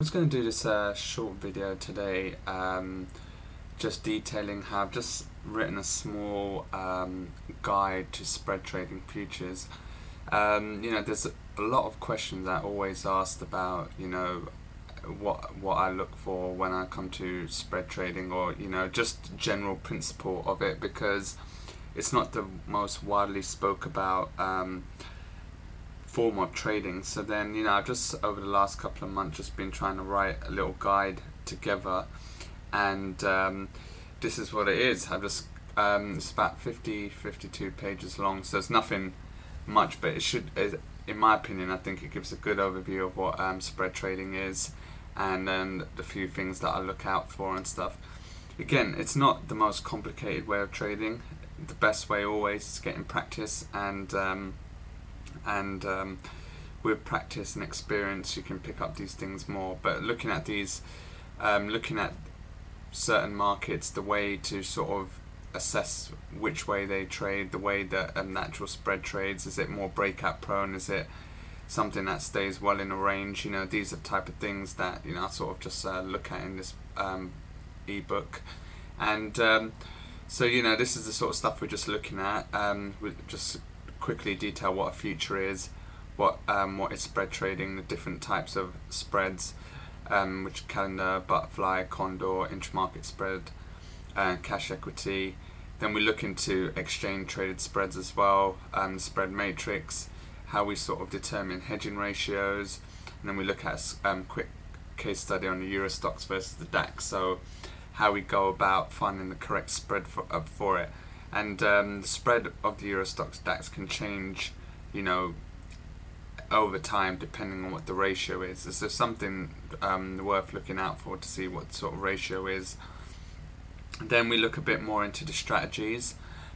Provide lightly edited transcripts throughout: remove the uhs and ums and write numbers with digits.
I was going to do this short video today, just detailing how I've just written a small guide to spread trading futures. There's a lot of questions that are always asked about, what I look for when I come to spread trading, or just general principle of it, because it's not the most widely spoke about form of trading. So then, I've just over the last couple of months just been trying to write a little guide together, and this is what it is. I've just it's about 52 pages long, so it's nothing much, but in my opinion, I think it gives a good overview of what spread trading is, and then the few things that I look out for and stuff. Again, it's not the most complicated way of trading. The best way always is getting practice, and with practice and experience you can pick up these things more. But looking at these, looking at certain markets, the way to sort of assess which way they trade, the way that a natural spread trades, is it more breakout prone, is it something that stays well in a range? These are the type of things that I sort of just look at in this ebook. And so this is the sort of stuff we're just looking at. We'll just quickly detail what a future is, what is spread trading, the different types of spreads, which calendar, butterfly, condor, intramarket spread, cash equity. Then we look into exchange traded spreads as well, spread matrix, how we sort of determine hedging ratios, and then we look at a quick case study on the Euro stocks versus the DAX, so how we go about finding the correct spread for it. And the spread of the Euro stocks DAX can change, over time depending on what the ratio is. So something worth looking out for to see what sort of ratio is. Then we look a bit more into the strategies.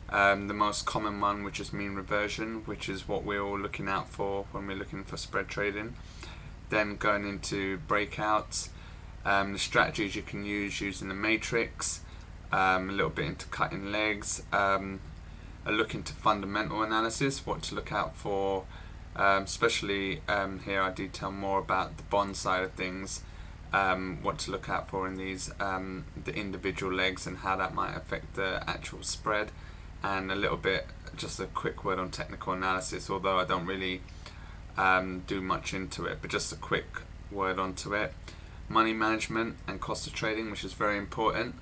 The most common one, which is mean reversion, which is what we're all looking out for when we're looking for spread trading. Then going into breakouts, the strategies you can use using the matrix, a little bit into cutting legs, a look into fundamental analysis, what to look out for, especially here I detail more about the bond side of things, what to look out for in these, the individual legs and how that might affect the actual spread, and a little bit, just a quick word on technical analysis, although I don't really do much into it, but just a quick word onto it. Money management and cost of trading, which is very important,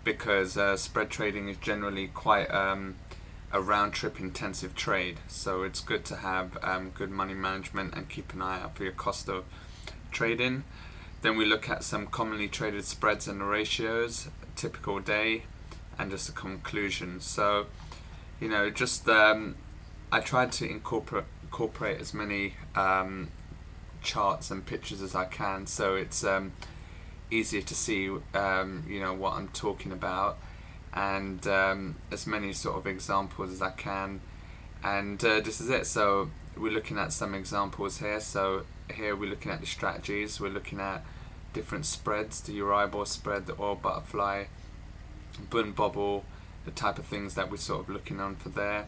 because spread trading is generally quite a round-trip intensive trade, so it's good to have good money management and keep an eye out for your cost of trading. Then we look at some commonly traded spreads and the ratios, typical day, and just a conclusion. So I tried to incorporate as many charts and pictures as I can, so it's easier to see what I'm talking about, and as many sort of examples as I can. And this is it. So we're looking at some examples here. So here we're looking at the strategies, we're looking at different spreads, the Euribor spread, the oil butterfly, Bund bubble, the type of things that we're sort of looking on for there.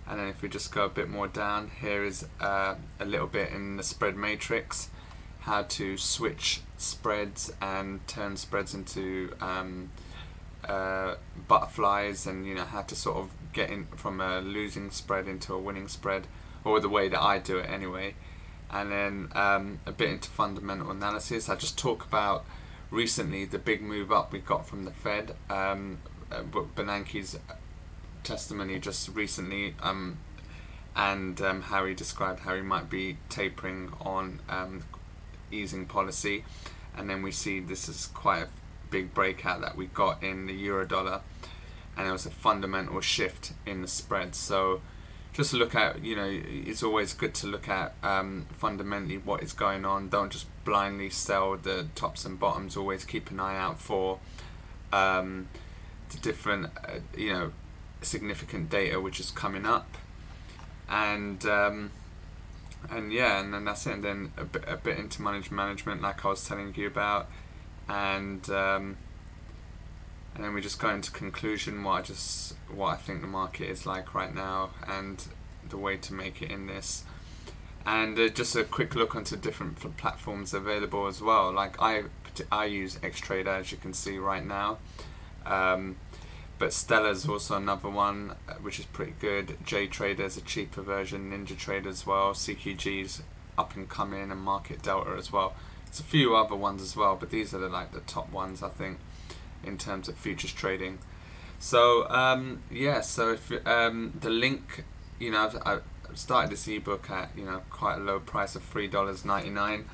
And then if we just go a bit more down, here is a little bit in the spread matrix, how to switch spreads and turn spreads into butterflies, and how to sort of get in from a losing spread into a winning spread, or the way that I do it anyway. And then a bit into fundamental analysis. I just talk about recently the big move up we got from the Fed, Bernanke's testimony just recently, and how he described how he might be tapering on easing policy. And then we see this is quite a big breakout that we got in the euro dollar, and it was a fundamental shift in the spread. So just look at, it's always good to look at fundamentally what is going on. Don't just blindly sell the tops and bottoms. Always keep an eye out for the different significant data which is coming up, and then that's it. And then a bit into management, like I was telling you about, and then we just go into conclusion, what I think the market is like right now, and the way to make it in this. And just a quick look onto different platforms available as well. Like I use Xtrader, as you can see right now. But Stella's also another one, which is pretty good. JTrader is a cheaper version. NinjaTrader as well. CQG's up and coming, and Market Delta as well. There's a few other ones as well, but these are the top ones, I think, in terms of futures trading. So yeah, so if the link, I've started this ebook at quite a low price of $3.99.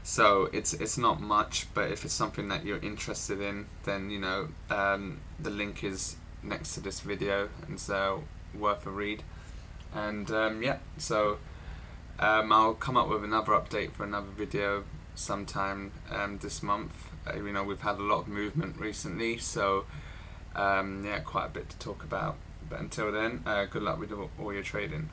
So it's not much, but if it's something that you're interested in, then the link is next to this video, and so worth a read. And yeah, so I'll come up with another update for another video sometime this month. We've had a lot of movement recently, so yeah, quite a bit to talk about. But until then, good luck with all your trading.